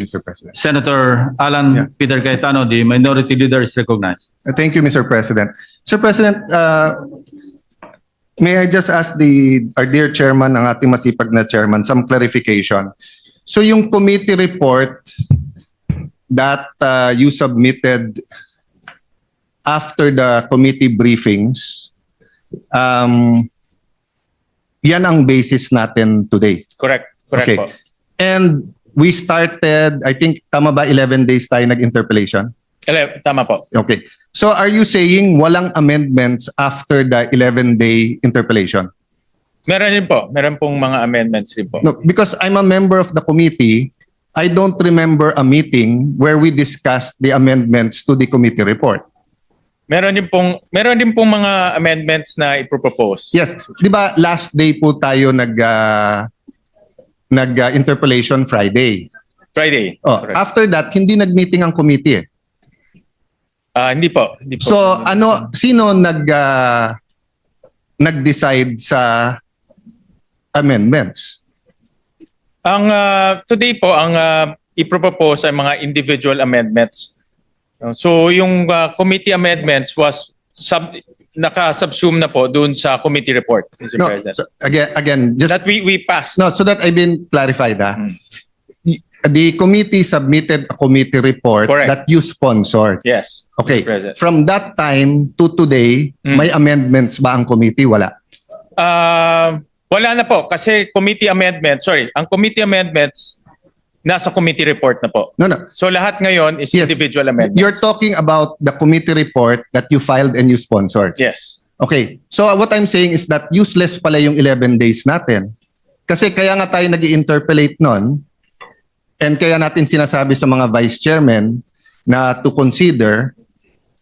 Mr. President. Senator Alan Yeah. Peter Cayetano, the minority leader, is recognized. Thank you, Mr. President. Mr. President, may I just ask our dear chairman, ang ating masipag na chairman, some clarification. So yung committee report that you submitted after the committee briefings, yan ang basis natin today. Correct. Correct Okay. po. And we started, I think, tama ba, 11 days tayo nag-interpellation? Tama po. Okay. So are you saying walang amendments after the 11-day interpellation? Meron din po. Meron pong mga amendments rin po. No, because I'm a member of the committee, I don't remember a meeting where we discussed the amendments to the committee report. Meron din pong mga amendments na ipropose. Yes. Di ba last day po tayo nag-interpellation Friday? Friday. Oh, Correct. after that, hindi nag-meeting ang committee eh. Hindi po. Hindi po. So sino nag-decide sa amendments? Ang today po, ang ipropose ay mga individual amendments. So yung committee amendments was naka-subsume na po doon sa committee report, Mr. No, President. so again, just That we passed. no, so that I've been clarified. The committee submitted a committee report Correct. that you sponsored. Yes. Okay. Mr. President. From that time to today, may amendments ba ang committee? Wala. Wala na po kasi ang committee amendments nasa committee report na po. No, no. So lahat ngayon is Yes. individual amendments. You're talking about the committee report that you filed and you sponsored. Yes. Okay. So what I'm saying is that useless pala yung 11 days natin. Kasi kaya nga tayo nag-interpellate nun and kaya natin sinasabi sa mga vice chairman na to consider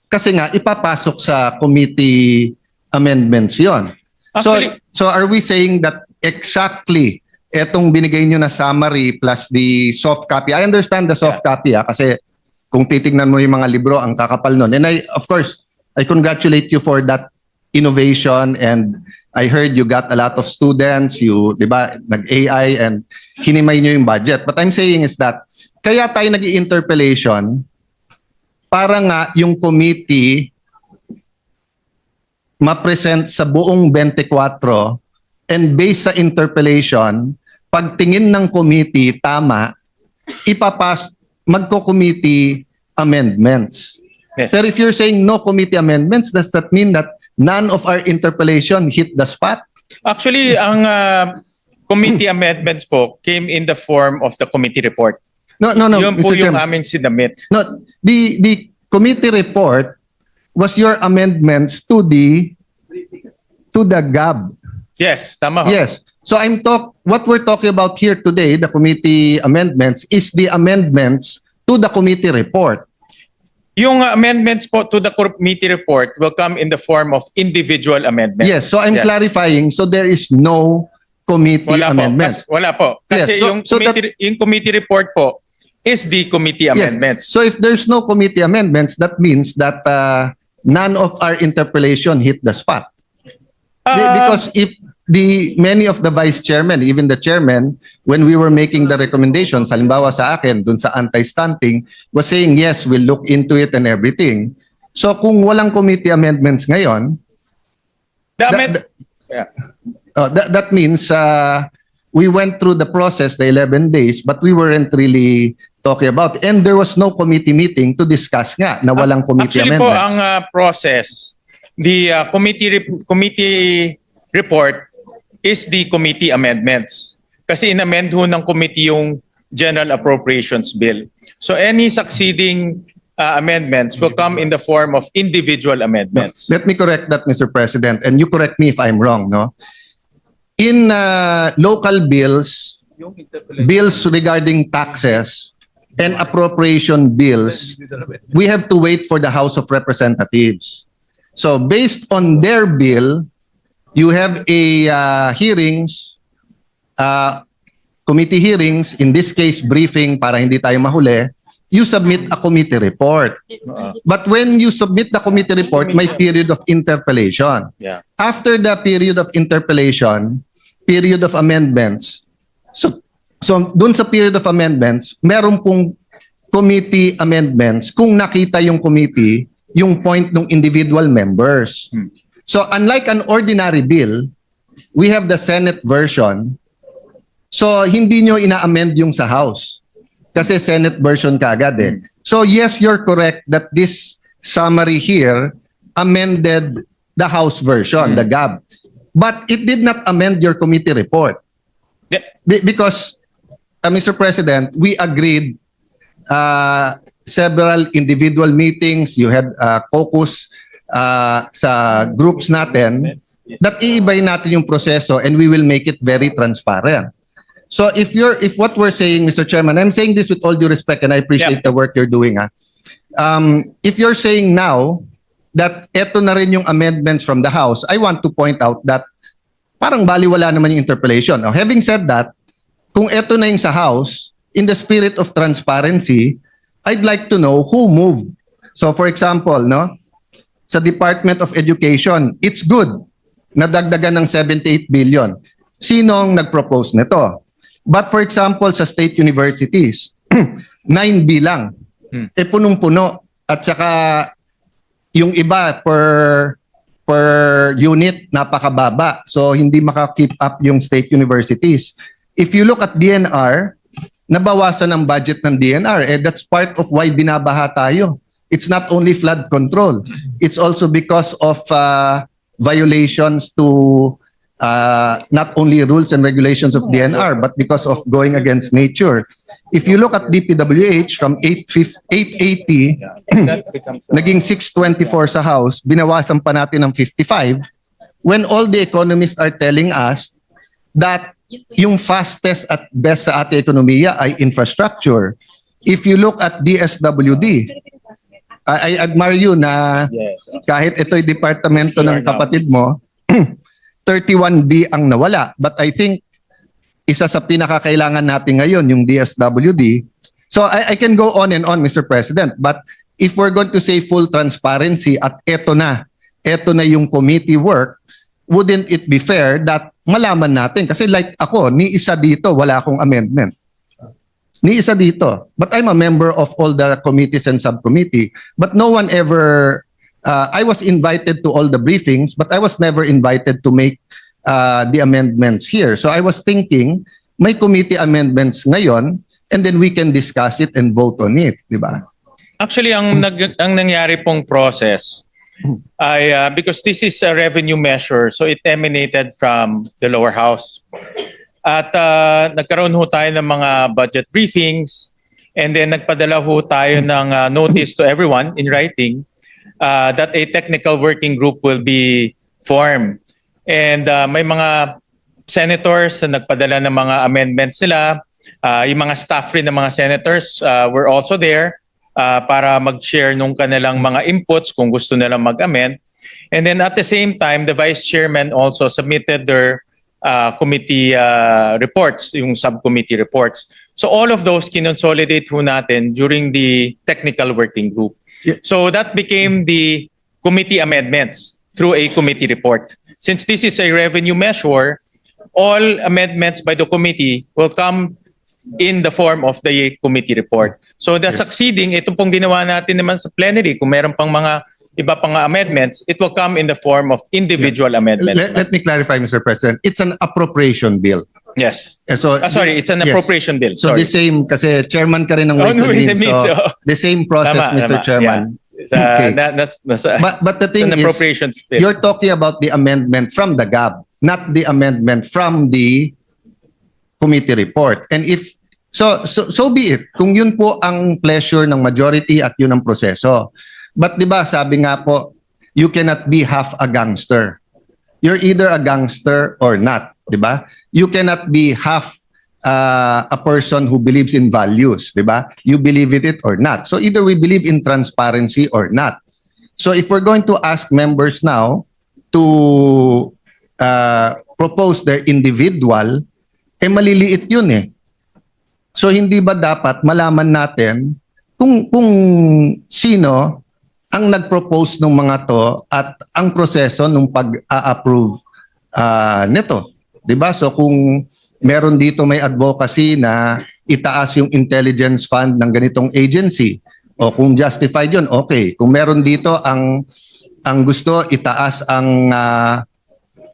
kasi nga ipapasok sa committee amendments yon. Actually- So are we saying that exactly etong binigay nyo na summary plus the soft copy? I understand the soft copy kasi kung titignan mo yung mga libro, ang kakapal nun. And of course, I congratulate you for that innovation and I heard you got a lot of students, di ba, nag-AI and hinimay nyo yung budget. But I'm saying is that kaya tayo nag-interpellation para nga yung committee ma-present sa buong 24 and based sa interpellation, pagtingin ng committee tama, magko-committee amendments. Yes. Sir, if you're saying no committee amendments, does that mean that none of our interpellation hit the spot? Actually, ang committee amendments po came in the form of the committee report. No, Yun po Mr. yung Chairman. aming sinamit. No, the committee report was your amendments to the GAB. Yes, tama ho. Yes. So what we're talking about here today, the committee amendments, is the amendments to the committee report. Yung amendments po to the committee report will come in the form of individual amendments. Yes. So I'm Yes. clarifying. So there is no committee amendments. Wala po. Kasi Yes, so yung committee report po is the committee amendments. Yes. So if there's no committee amendments, that means that none of our interpellation hit the spot. Because if many of the vice chairman, even the chairman, when we were making the recommendations, halimbawa sa akin, dun sa anti-stunting, was saying, yes, we'll look into it and everything. So kung walang committee amendments ngayon, that means we went through the process, the 11 days, but we weren't really talking about it. And there was no committee meeting to discuss nga na walang committee Actually amendments. po, ang process, the committee report is the committee amendments. Kasi inamend ho ng committee yung General Appropriations Bill. So any succeeding amendments will come in the form of individual amendments. Let me correct that, Mr. President, and you correct me if I'm wrong, no? In local bills regarding taxes and appropriation bills, we have to wait for the House of Representatives. So based on their bill, you have a committee hearings, in this case briefing para hindi tayo mahuli, you submit a committee report. But when you submit the committee report, may period of interpellation. Yeah. After the period of interpellation, period of amendments, so So, dun sa period of amendments, meron pong committee amendments kung nakita yung committee yung point ng individual members. So, unlike an ordinary bill, we have the Senate version. So, hindi nyo ina-amend yung sa House. Kasi Senate version kagad eh. So, yes, you're correct that this summary here amended the House version, the GAB. But it did not amend your committee report. Yeah. Because, Mr. President, we agreed several individual meetings, you had caucus sa groups natin, that iibay natin yung proseso and we will make it very transparent. So if what we're saying, Mr. Chairman, I'm saying this with all due respect and I appreciate the work you're doing. If you're saying now that eto na rin yung amendments from the House, I want to point out that parang baliwala naman yung interpolation. Now, having said that, kung eto na yung sa House, in the spirit of transparency, I'd like to know who moved. So for example, no, sa Department of Education, it's good na dagdagan ng 78 billion. Sinong nag-propose nito? But for example, sa state universities, 9B lang. Punong-puno. At saka yung iba per unit napakababa. So hindi maka-keep up yung state universities. If you look at DNR, nabawasan ang budget ng DNR. That's part of why binabaha tayo. It's not only flood control. It's also because of violations to not only rules and regulations of DNR, but because of going against nature. If you look at DPWH from 880, naging 624 sa House, binawasan pa natin ng 55, when all the economists are telling us that yung fastest at best sa ating ekonomiya ay infrastructure. If you look at DSWD, I admire you na kahit ito'y departamento ng kapatid mo, 31B ang nawala. But I think isa sa pinakakailangan natin ngayon yung DSWD. So I can go on and on, Mr. President. But if we're going to say full transparency at eto na yung committee work, wouldn't it be fair that malaman natin? Kasi like ako, ni isa dito, wala akong amendment. Ni isa dito. But I'm a member of all the committees and subcommittee. But no one ever, I was invited to all the briefings, but I was never invited to make the amendments here. So I was thinking, may committee amendments ngayon, and then we can discuss it and vote on it. Di ba? Actually, ang nangyari pong process ay because this is a revenue measure, so it emanated from the lower house. At nagkaroon ho tayo ng mga budget briefings and then nagpadala ho tayo ng notice to everyone in writing that a technical working group will be formed. And may mga senators na nagpadala ng mga amendments nila. Yung mga staff rin ng mga senators were also there para mag-share nung kanilang mga inputs kung gusto nilang mag-amend. And then at the same time, the vice chairman also submitted their committee reports, yung subcommittee reports. So all of those kinonsolidate ho natin during the technical working group. Yeah. So that became the committee amendments through a committee report. Since this is a revenue measure, all amendments by the committee will come in the form of the committee report. So the succeeding, ito pong ginawa natin naman sa plenary, kung meron pang mga iba pang amendments, it will come in the form of individual amendments. Let me clarify, Mr. President. It's an appropriation bill. Yes. So, Sorry, it's an yes. appropriation bill. So Sorry. the same, kasi chairman ka rin ng Ways no, and Ways and Means. Means, So oh. the same process, Tama, Mr. tama, Chairman. yeah. Okay. That's But the thing an is, appropriations bill. you're talking about the amendment from the GAB, not the amendment from the committee report. And if so be it. Kung yun po ang pleasure ng majority at yun ang proseso. But 'di ba, sabi nga po, you cannot be half a gangster. You're either a gangster or not, 'di ba? You cannot be half a person who believes in values, 'di ba? You believe it or not. So either we believe in transparency or not. So if we're going to ask members now to propose their individual, maliliit yun eh. So hindi ba dapat malaman natin kung sino ang nag-propose ng mga to at ang proseso ng pag-a-approve nito? 'Di ba? So kung meron dito may advocacy na itaas yung intelligence fund ng ganitong agency. O kung justified yun, okay. Kung meron dito ang gusto itaas ang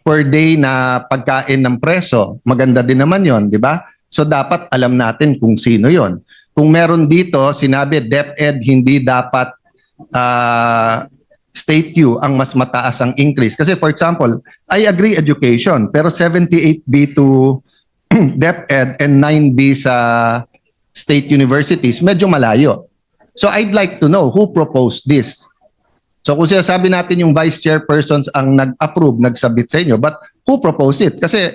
per day na pagkain ng preso, maganda din naman yon, di ba? So dapat alam natin kung sino yon. Kung meron dito, sinabi DepEd hindi dapat state U ang mas mataas ang increase. Kasi for example, I agree education, pero 78B to DepEd and 9B sa state universities, medyo malayo. So I'd like to know who proposed this. So kung sinasabi natin yung vice chairpersons ang nag-approve, nagsabit sa inyo, but who proposed it? Kasi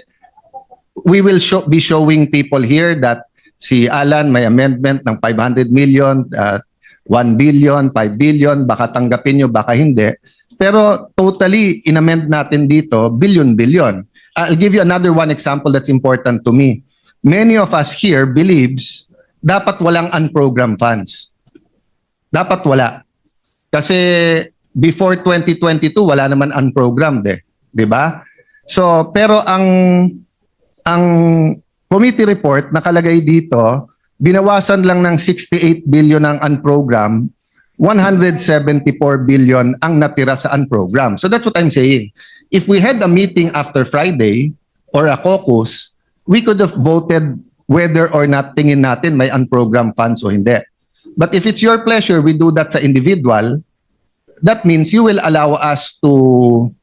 we will be showing people here that si Alan may amendment ng 500 million, 1 billion, 5 billion, baka tanggapin nyo, baka hindi. Pero totally inamend natin dito, billion. I'll give you another one example that's important to me. Many of us here believes dapat walang unprogrammed funds. Dapat wala. Kasi before 2022, wala naman unprogrammed eh. 'Di ba? So, pero ang committee report nakalagay dito, binawasan lang ng 68 billion ang unprogrammed, 174 billion ang natira sa unprogrammed. So that's what I'm saying. If we had a meeting after Friday or a caucus, we could have voted whether or not tingin natin may unprogrammed funds o hindi. But if it's your pleasure, we do that sa individual, that means you will allow us to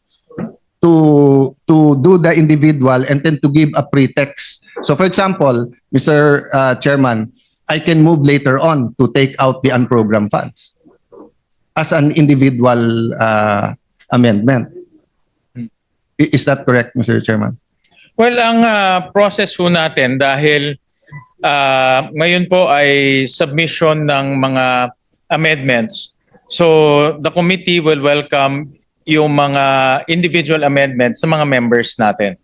do the individual and then to give a pretext. So for example, Mr. Chairman, I can move later on to take out the unprogrammed funds as an individual amendment. Is that correct, Mr. Chairman? Well, ang process po natin dahil ngayon po ay submission ng mga amendments. So the committee will welcome yung mga individual amendments sa mga members natin.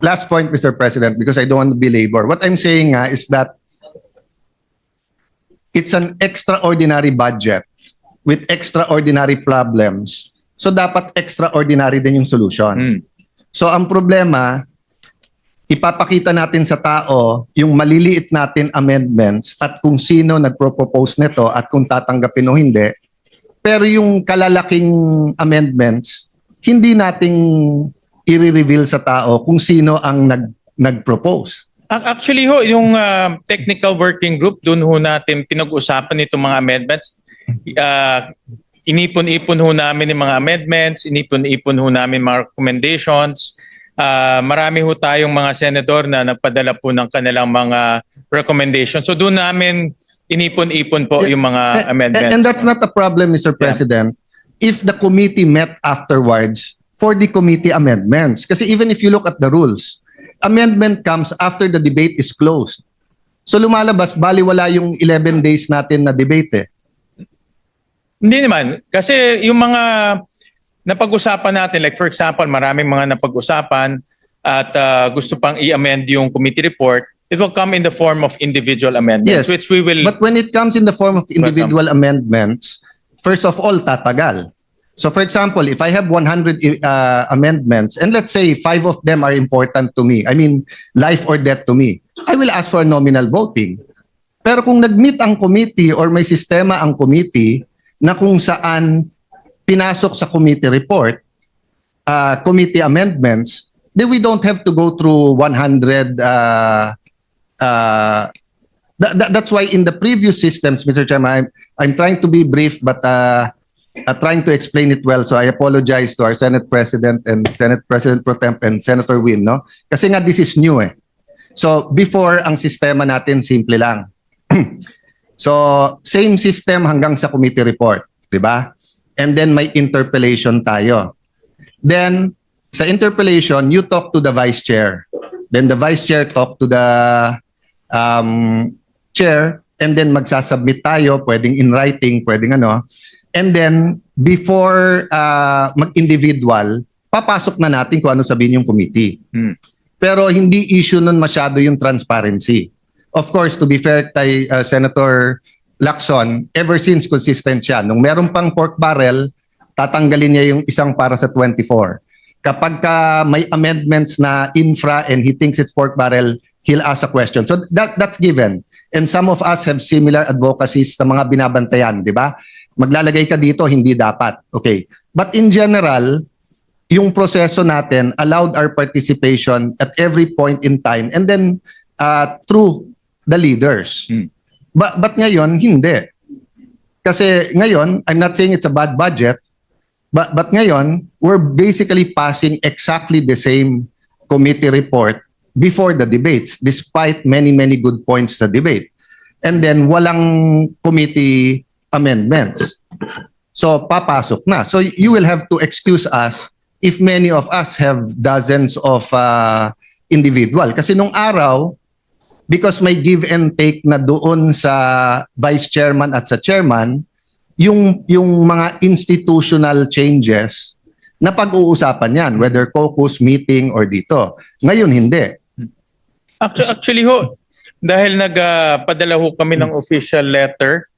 Last point, Mr. President, because I don't want to belabor. What I'm saying is that it's an extraordinary budget with extraordinary problems. So dapat extraordinary din yung solution. So ang problema, ipapakita natin sa tao yung maliliit natin amendments at kung sino nagpropose nito at kung tatanggapin o hindi. Pero yung kalalaking amendments, hindi nating i-reveal sa tao kung sino ang nag-propose. Actually ho, yung technical working group, doon ho natin pinag-usapan itong mga amendments. Inipon-ipon ho namin yung mga amendments, inipon-ipon ho namin mga recommendations. Marami ho tayong mga senador na nagpadala po ng kanilang mga recommendations. So doon namin inipon-ipon po yung mga amendments. And that's not a problem, Mr. President, if the committee met afterwards for the committee amendments. Kasi even if you look at the rules, amendment comes after the debate is closed. So lumalabas, baliwala yung 11 days natin na debate eh. Hindi naman. Kasi yung mga napag-usapan natin, like for example, maraming mga napag-usapan at gusto pang i-amend yung committee report, it will come in the form of individual amendments, Yes, which we will... But when it comes in the form of individual amendments, first of all, tatagal. So for example, if I have 100 amendments, and let's say 5 of them are important to me, I mean, life or death to me, I will ask for nominal voting. Pero kung nag-meet ang committee or may sistema ang committee na kung saan pinasok sa committee report, committee amendments, then we don't have to go through 100. That's why in the previous systems, Mr. Chairman, I'm trying to be brief, but trying to explain it well. So I apologize to our Senate President and Senate President Pro Temp and Senator Win, no? Kasi nga this is new eh. So before, ang sistema natin simple lang. So same system hanggang sa committee report, di ba? And then may interpellation tayo. Then sa interpellation, you talk to the vice chair. Then the vice chair talk to the chair, and then magsasubmit tayo, pwedeng in writing, pwedeng ano. And then before mag-individual, papasok na natin kung ano sabihin yung committee. Pero hindi issue nun masyado yung transparency. Of course, to be fair kay Senator Lacson, ever since consistent siya. Nung meron pang pork barrel, tatanggalin niya yung isang para sa 24. Kapag may amendments na infra and he thinks it's pork barrel, he'll ask a question. So that's given. And some of us have similar advocacies sa mga binabantayan, di ba? Maglalagay ka dito, hindi dapat. Okay. But in general, yung proseso natin allowed our participation at every point in time and then through the leaders. But ngayon, hindi. Kasi ngayon, I'm not saying it's a bad budget, but ngayon, we're basically passing exactly the same committee report before the debates, despite many, many good points sa debate. And then, walang committee amendments. So, papasok na. So, you will have to excuse us if many of us have dozens of individual. Kasi nung araw, because may give and take na doon sa vice chairman at sa chairman, yung mga institutional changes na pag-uusapan yan, whether caucus, meeting, or dito. Ngayon, hindi. Actually ho, dahil nagpadala ho kami ng official letter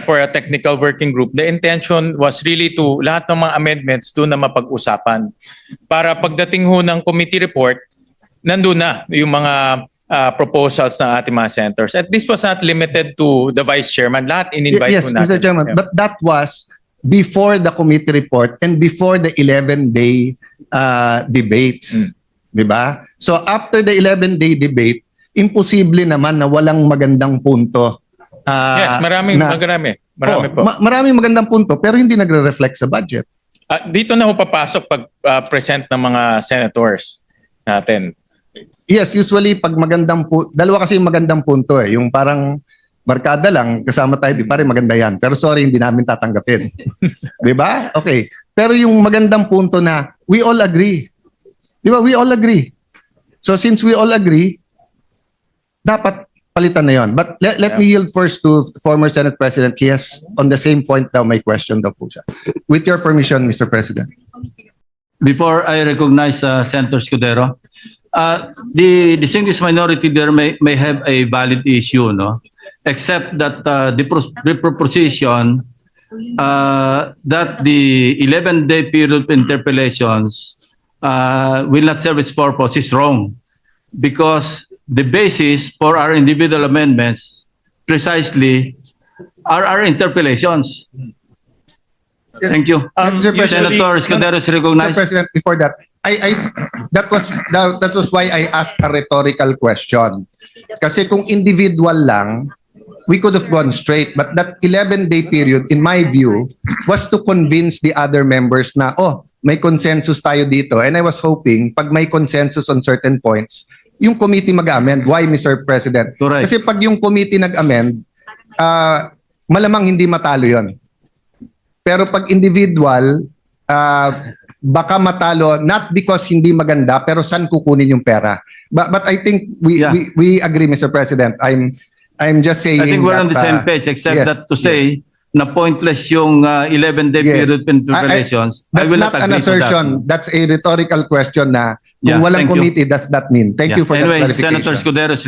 for a technical working group, the intention was really to lahat ng mga amendments doon na mapag-usapan. Para pagdating ho ng committee report, nandun na yung mga proposals ng ating mga senators. And this was not limited to the vice chairman. Lahat in-invite Yes, ho natin. Mr. Chairman, Yeah. but that was before the committee report and before the 11-day debates. Di ba? So after the 11-day debate, imposible naman na walang magandang punto. Yes, marami po. Maraming magandang punto pero hindi nagre-reflect sa budget. Dito na ho papasok pag present ng mga senators natin. Yes, usually pag dalawa kasi yung magandang punto eh. Yung parang barkada lang, kasama tayo, di pare maganda yan. Pero sorry, hindi namin tatanggapin. Di ba? Okay. Pero yung magandang punto na we all agree. Di ba? We all agree. So since we all agree, dapat palitan na yon. But let me yield first to former Senate President. He has, on the same point daw, may question daw po siya. With your permission, Mr. President. Before I recognize Senator Escudero, the distinguished minority there may have a valid issue, no? Except that the proposition that the 11-day period of interpellations will not serve its purpose is wrong, because the basis for our individual amendments precisely are our interpellations. Thank you. Senator Escudero is recognized. Mr. President, before that, that was why I asked a rhetorical question. Kasi kung individual lang, we could have gone straight. But that 11-day period, in my view, was to convince the other members na, may consensus tayo dito. And I was hoping, pag may consensus on certain points, yung committee mag-amend. Why, Mr. President? Correct. Kasi pag yung committee nag-amend, malamang hindi matalo yon. Pero pag individual, baka matalo not because hindi maganda pero saan kukunin yung pera. But I think we agree, Mr. President. I'm just saying I think we're that, on the same page, except yes, that to say na pointless yung 11-day Yes. period of interpellations. I That's will not not an agree to that. assertion. That's a rhetorical question na Yeah, kung walang thank you. committee, does that mean? Thank you for that Anyway, clarification. Senator Escudero is